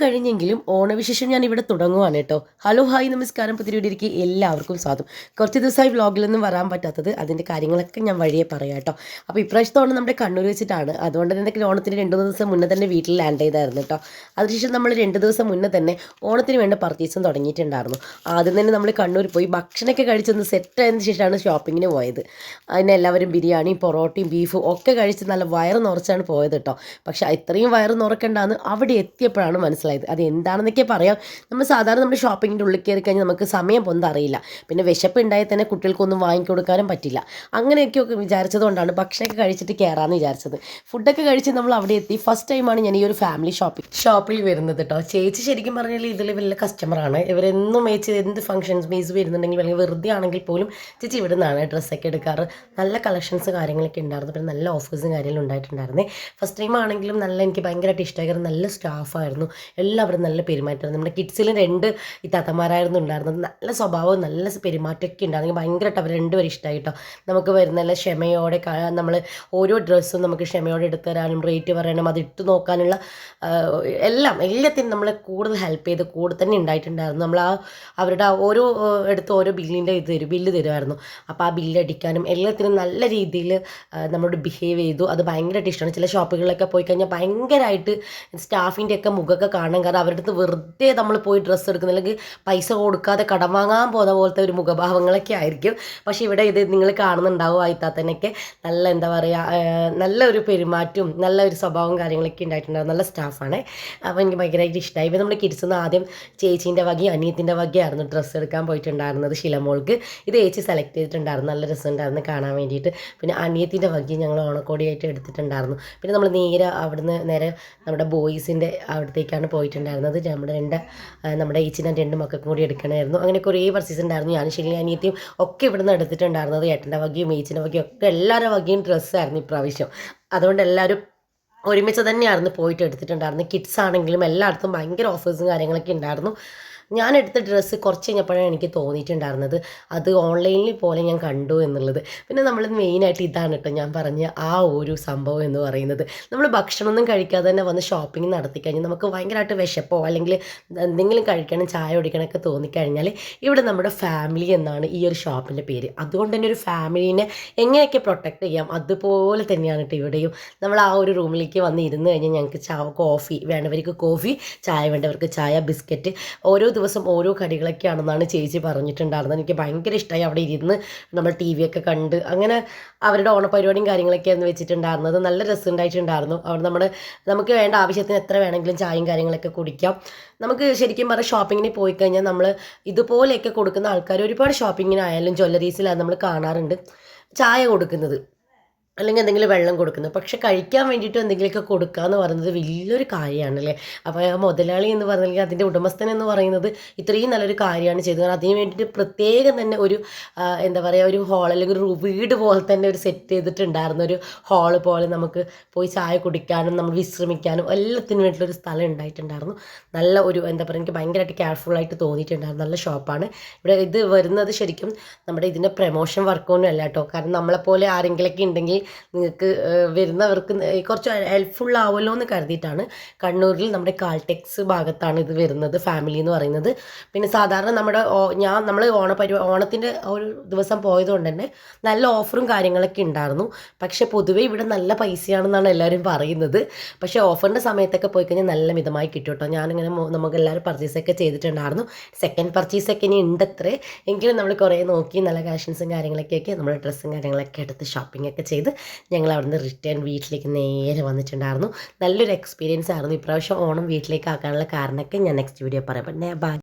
കഴിഞ്ഞെങ്കിലും ഓണവിശേഷം ഞാൻ ഇവിടെ തുടങ്ങുവാണ് കേട്ടോ. ഹലോ ഹായ് നമസ്കാരം, പുതിയ വീഡിയോയിലേക്ക് എല്ലാവർക്കും സ്വാഗതം. കുറച്ച് ദിവസമായി വ്ളോഗിലൊന്നും വരാൻ പറ്റാത്തത്, അതിൻ്റെ കാര്യങ്ങളൊക്കെ ഞാൻ വഴിയെ പറയാം കേട്ടോ. അപ്പോൾ ഇപ്രാവശ്യത്തെ ഓണം നമ്മുടെ കണ്ണൂർ വെച്ചിട്ടാണ്. അതുകൊണ്ട് തന്നെ ഓണത്തിന് 2-3 ദിവസം മുന്നേ തന്നെ വീട്ടിൽ ലാൻഡ് ചെയ്തായിരുന്നു കേട്ടോ. അതിനുശേഷം നമ്മൾ 2 ദിവസം മുന്നേ തന്നെ ഓണത്തിന് വേണ്ട പർച്ചേസും തുടങ്ങിയിട്ടുണ്ടായിരുന്നു. ആദ്യം തന്നെ നമ്മൾ കണ്ണൂർ പോയി ഭക്ഷണമൊക്കെ കഴിച്ചൊന്ന് സെറ്റായതിനു ശേഷമാണ് ഷോപ്പിങ്ങിന് പോയത്. അതിന് എല്ലാവരും ബിരിയാണിയും പൊറോട്ടയും ബീഫും ഒക്കെ കഴിച്ച് നല്ല വയറ് നിറച്ചാണ് പോയത് കേട്ടോ. പക്ഷേ ഇത്രയും വയറ് നിറക്കേണ്ടാന്ന് അവിടെ എത്തിയപ്പോഴാണ് മനസ്സിലായത്. അത് എന്താണെന്നൊക്കെ പറയാം. നമ്മൾ സാധാരണ നമ്മുടെ ഷോപ്പിങ്ങിൻ്റെ ഉള്ളിൽ കയറി കഴിഞ്ഞാൽ നമുക്ക് സമയം പൊന്ത അറിയില്ല. പിന്നെ വിശപ്പ് ഉണ്ടായാൽ തന്നെ കുട്ടികൾക്കൊന്നും വാങ്ങിക്കൊടുക്കാനും പറ്റില്ല. അങ്ങനെയൊക്കെ വിചാരിച്ചതുകൊണ്ടാണ് ഭക്ഷണമൊക്കെ കഴിച്ചിട്ട് കയറാമെന്ന് വിചാരിച്ചത്. ഫുഡൊക്കെ കഴിച്ച് നമ്മൾ അവിടെ എത്തി. ഫസ്റ്റ് ടൈമാണ് ഞാൻ ഈ ഒരു ഫാമിലി ഷോപ്പിൽ വരുന്നത് കേട്ടോ. ചേച്ചി ശരിക്കും പറഞ്ഞാൽ ഇതിൽ വലിയ കസ്റ്റമറാണ്. ഇവരെന്നും ചേച്ചി എന്ത് ഫംഗ്ഷൻസ് ബേസ് വരുന്നുണ്ടെങ്കിൽ അല്ലെങ്കിൽ വെറുതെ ആണെങ്കിൽ പോലും ചേച്ചി ഇവിടെ നിന്നാണ് ഡ്രസ്സൊക്കെ എടുക്കാറ്. നല്ല കളക്ഷൻസ് കാര്യങ്ങളൊക്കെ ഉണ്ടായിരുന്നു. പിന്നെ നല്ല ഓഫേഴ്സും കാര്യങ്ങളും ഉണ്ടായിട്ടുണ്ടായിരുന്നേ. ഫസ്റ്റ് ടൈം ആണെങ്കിലും എനിക്ക് ഭയങ്കരമായിട്ട് ഇഷ്ടമായിരുന്നു. നല്ല സ്റ്റാഫായിരുന്നു. എല്ലാവരും നല്ല പെരുമാറ്റമായിരുന്നു. നമ്മുടെ കിഡ്സിലും 2 ഇത്താത്തമാരായിരുന്നു ഉണ്ടായിരുന്നത്. നല്ല സ്വഭാവവും നല്ല പെരുമാറ്റമൊക്കെ ഉണ്ടായിരുന്നു. ഭയങ്കരമായിട്ട് അവർ 2 പേരും ഇഷ്ടമായി കേട്ടോ. നമുക്ക് വരുന്ന ക്ഷമയോടെ നമ്മൾ ഓരോ ഡ്രസ്സും നമുക്ക് ക്ഷമയോടെ എടുത്തു തരാനും റേറ്റ് പറയാനും അത് ഇട്ട് നോക്കാനുള്ള എല്ലാത്തിനും നമ്മളെ കൂടുതൽ ഹെൽപ്പ് ചെയ്ത് കൂടെ തന്നെ ഉണ്ടായിട്ടുണ്ടായിരുന്നു. നമ്മൾ അവരുടെ ഓരോ ഓരോ ബില്ല് തരുമായിരുന്നു. അപ്പോൾ ആ ബില്ല് അടിക്കാനും എല്ലാത്തിനും നല്ല രീതിയിൽ നമ്മളോട് ബിഹേവ് ചെയ്തു. അത് ഭയങ്കരമായിട്ട് ഇഷ്ടമാണ്. ചില ഷോപ്പുകളിലൊക്കെ പോയി കഴിഞ്ഞാൽ ഭയങ്കരമായിട്ട് സ്റ്റാഫിൻ്റെയൊക്കെ മുഖമൊക്കെ കാണാൻ. കാരണം അവരുടെ അടുത്ത് വെറുതെ നമ്മൾ പോയി ഡ്രസ്സ് എടുക്കുന്നില്ലെങ്കിൽ പൈസ കൊടുക്കാതെ കടം വാങ്ങാൻ പോകുന്ന പോലത്തെ ഒരു മുഖഭാവങ്ങളൊക്കെ ആയിരിക്കും. പക്ഷേ ഇവിടെ ഇത് നിങ്ങൾ കാണുന്നുണ്ടാവും. ആയിത്താത്തനൊക്കെ നല്ല എന്താ പറയുക, നല്ലൊരു പെരുമാറ്റവും നല്ലൊരു സ്വഭാവവും കാര്യങ്ങളൊക്കെ ഉണ്ടായിട്ടുണ്ടാവും. നല്ല സ്റ്റാഫാണ്. അപ്പോൾ എനിക്ക് ഭയങ്കരമായിട്ട് ഇഷ്ടമായി. ഇപ്പോൾ നമ്മൾ കിഡ്സിന്ന് ആദ്യം ചേച്ചീൻ്റെ വകയും അനിയത്തിൻ്റെ വകയായിരുന്നു ഡ്രസ്സ് എടുക്കാൻ പോയിട്ടുണ്ടായിരുന്നത്. ശിലമോൾക്ക് ഇത് ചേച്ചി സെലക്ട് ചെയ്തിട്ടുണ്ടായിരുന്നു. നല്ല രസമുണ്ടായിരുന്നു കാണാൻ വേണ്ടിയിട്ട്. പിന്നെ അനിയത്തിൻ്റെ വകയും ഞങ്ങൾ ഓണക്കോടിയായിട്ട് എടുത്തിട്ടുണ്ടായിരുന്നു. പിന്നെ നമ്മൾ അവിടുന്ന് നേരെ നമ്മുടെ ബോയ്സിൻ്റെ അവിടത്തേക്കാണ് പോയിട്ടുണ്ടായിരുന്നത്. നമ്മുടെ ഏച്ചിൻ്റെ 2 മക്കൾക്കും കൂടി എടുക്കണമായിരുന്നു. അങ്ങനെ കുറേ പർച്ചേസ് ഉണ്ടായിരുന്നു. ഞാനും ശരി അനിയത്തിയും ഒക്കെ ഇവിടുന്ന് എടുത്തിട്ടുണ്ടായിരുന്നത്. ഏട്ടൻ്റെ വകയും ഏച്ചിൻ്റെ വകയും ഒക്കെ എല്ലാവരുടെ വകയും ഡ്രസ്സായിരുന്നു ഇപ്രാവശ്യം. അതുകൊണ്ട് എല്ലാവരും ഒരുമിച്ച് തന്നെയായിരുന്നു പോയിട്ട് എടുത്തിട്ടുണ്ടായിരുന്നു. കിഡ്സ് ആണെങ്കിലും എല്ലായിടത്തും ഭയങ്കര ഓഫേഴ്സും കാര്യങ്ങളൊക്കെ ഉണ്ടായിരുന്നു. ഞാൻ എടുത്ത ഡ്രസ്സ് കുറച്ച് കഴിഞ്ഞപ്പോഴാണ് എനിക്ക് തോന്നിയിട്ടുണ്ടായിരുന്നത് അത് ഓൺലൈനിൽ പോലെ ഞാൻ കണ്ടു എന്നുള്ളത്. പിന്നെ നമ്മൾ മെയിനായിട്ട് ഇതാണ് കേട്ടോ ഞാൻ പറഞ്ഞ ആ ഒരു സംഭവം എന്ന് പറയുന്നത്. നമ്മൾ ഭക്ഷണമൊന്നും കഴിക്കാതെ തന്നെ വന്ന് ഷോപ്പിംഗ് നടത്തിക്കഴിഞ്ഞാൽ നമുക്ക് ഭയങ്കരമായിട്ട് വിശപ്പോ അല്ലെങ്കിൽ എന്തെങ്കിലും കഴിക്കണം ചായ കുടിക്കണമൊക്കെ തോന്നിക്കഴിഞ്ഞാൽ ഇവിടെ നമ്മുടെ ഫാമിലി എന്നാണ് ഈ ഒരു ഷോപ്പിൻ്റെ പേര്. അതുകൊണ്ട് തന്നെ ഒരു ഫാമിലീനെ എങ്ങനെയൊക്കെ പ്രൊട്ടക്റ്റ് ചെയ്യാം അതുപോലെ തന്നെയാണ് കേട്ടോ ഇവിടെയും. നമ്മൾ ആ ഒരു റൂമിലേക്ക് വന്ന് ഇരുന്ന് കഴിഞ്ഞാൽ ഞങ്ങൾക്ക് കോഫി വേണ്ടവർക്ക് കോഫി, ചായ വേണ്ടവർക്ക് ചായ, ബിസ്ക്കറ്റ് ഓരോ ദിവസം ഓരോ കടികളൊക്കെയാണെന്നാണ് ചേച്ചി പറഞ്ഞിട്ടുണ്ടായിരുന്നത്. എനിക്ക് ഭയങ്കര ഇഷ്ടമായി. അവിടെ ഇരുന്ന് നമ്മൾ ടി വി ഒക്കെ കണ്ട് അങ്ങനെ അവരുടെ ഓണപരിപാടിയും കാര്യങ്ങളൊക്കെയായിരുന്നു വെച്ചിട്ടുണ്ടായിരുന്നത്. നല്ല രസമുണ്ടായിട്ടുണ്ടായിരുന്നു. അവിടെ നമുക്ക് വേണ്ട ആവശ്യത്തിന് എത്ര വേണമെങ്കിലും ചായയും കാര്യങ്ങളൊക്കെ കുടിക്കാം. നമുക്ക് ശരിക്കും പറഞ്ഞാൽ ഷോപ്പിങ്ങിന് പോയി കഴിഞ്ഞാൽ നമ്മൾ ഇതുപോലെയൊക്കെ കൊടുക്കുന്ന ആൾക്കാർ ഒരുപാട് ഷോപ്പിങ്ങിനായാലും ജ്വല്ലറീസിലാണ് നമ്മൾ കാണാറുണ്ട് ചായ കൊടുക്കുന്നത് അല്ലെങ്കിൽ എന്തെങ്കിലും വെള്ളം കൊടുക്കുന്നത്. പക്ഷെ കഴിക്കാൻ വേണ്ടിയിട്ട് എന്തെങ്കിലുമൊക്കെ കൊടുക്കുക എന്ന് പറയുന്നത് വലിയൊരു കാര്യമാണല്ലേ. അപ്പോൾ ആ മുതലാളി എന്ന് പറഞ്ഞാൽ അതിൻ്റെ ഉടമസ്ഥൻ എന്ന് പറയുന്നത് ഇത്രയും നല്ലൊരു കാര്യമാണ് ചെയ്തത്. കാരണം അതിന് വേണ്ടിയിട്ട് പ്രത്യേകം തന്നെ ഒരു എന്താ പറയുക ഒരു ഹോൾ അല്ലെങ്കിൽ ഒരു വീട് പോലെ തന്നെ ഒരു സെറ്റ് ചെയ്തിട്ടുണ്ടായിരുന്ന ഒരു ഹാള് പോലെ നമുക്ക് പോയി ചായ കുടിക്കാനും നമ്മൾ വിശ്രമിക്കാനും എല്ലാത്തിനും വേണ്ടിയിട്ടൊരു സ്ഥലം ഉണ്ടായിട്ടുണ്ടായിരുന്നു. നല്ല ഒരു എന്താ പറയുക എനിക്ക് ഭയങ്കരമായിട്ട് കെയർഫുള്ളായിട്ട് തോന്നിയിട്ടുണ്ടായിരുന്നു. നല്ല ഷോപ്പാണ്. ഇവിടെ ഇത് വരുന്നത് ശരിക്കും നമ്മുടെ ഇതിൻ്റെ പ്രമോഷൻ വർക്കൊന്നും അല്ല കേട്ടോ. കാരണം നമ്മളെപ്പോലെ ആരെങ്കിലുമൊക്കെ ഉണ്ടെങ്കിൽ നിങ്ങൾക്ക് വരുന്നവർക്ക് കുറച്ച് ഹെൽപ്ഫുൾ ആവുമല്ലോ എന്ന് കരുതിയിട്ടാണ്. കണ്ണൂരിൽ നമ്മുടെ കാൽടെക്സ് ഭാഗത്താണ് ഇത് വരുന്നത് ഫാമിലി എന്ന് പറയുന്നത്. പിന്നെ സാധാരണ നമ്മൾ ഓണത്തിൻ്റെ ഒരു ദിവസം പോയതുകൊണ്ട് തന്നെ നല്ല ഓഫറും കാര്യങ്ങളൊക്കെ ഉണ്ടായിരുന്നു. പക്ഷേ പൊതുവേ ഇവിടെ നല്ല പൈസയാണെന്നാണ് എല്ലാവരും പറയുന്നത്. പക്ഷേ ഓഫറിൻ്റെ സമയത്തൊക്കെ പോയി കഴിഞ്ഞാൽ നല്ല മിതമായി കിട്ടും കേട്ടോ. ഞാനിങ്ങനെ നമുക്ക് എല്ലാവരും പർച്ചേസൊക്കെ ചെയ്തിട്ടുണ്ടായിരുന്നു. സെക്കൻഡ് പർച്ചേസൊക്കെ ഇനി ഉണ്ടത്രേ. എങ്കിലും നമ്മൾ കുറേ നോക്കി നല്ല കളക്ഷൻസും കാര്യങ്ങളൊക്കെ നമ്മൾ ഡ്രസ്സും കാര്യങ്ങളൊക്കെ എടുത്ത് ഷോപ്പിംഗ് ഒക്കെ ചെയ്ത് ഞങ്ങൾ അവിടുന്ന് റിട്ടേൺ വീട്ടിലേക്ക് നേരെ വന്നിട്ടുണ്ടായിരുന്നു. നല്ലൊരു എക്സ്പീരിയൻസ് ആയിരുന്നു. ഇപ്രാവശ്യം ഓണം വീട്ടിലേക്ക് ആക്കാനുള്ള കാരണമൊക്കെ ഞാൻ നെക്സ്റ്റ് വീഡിയോ പറയാം. പിന്നെ ബൈ.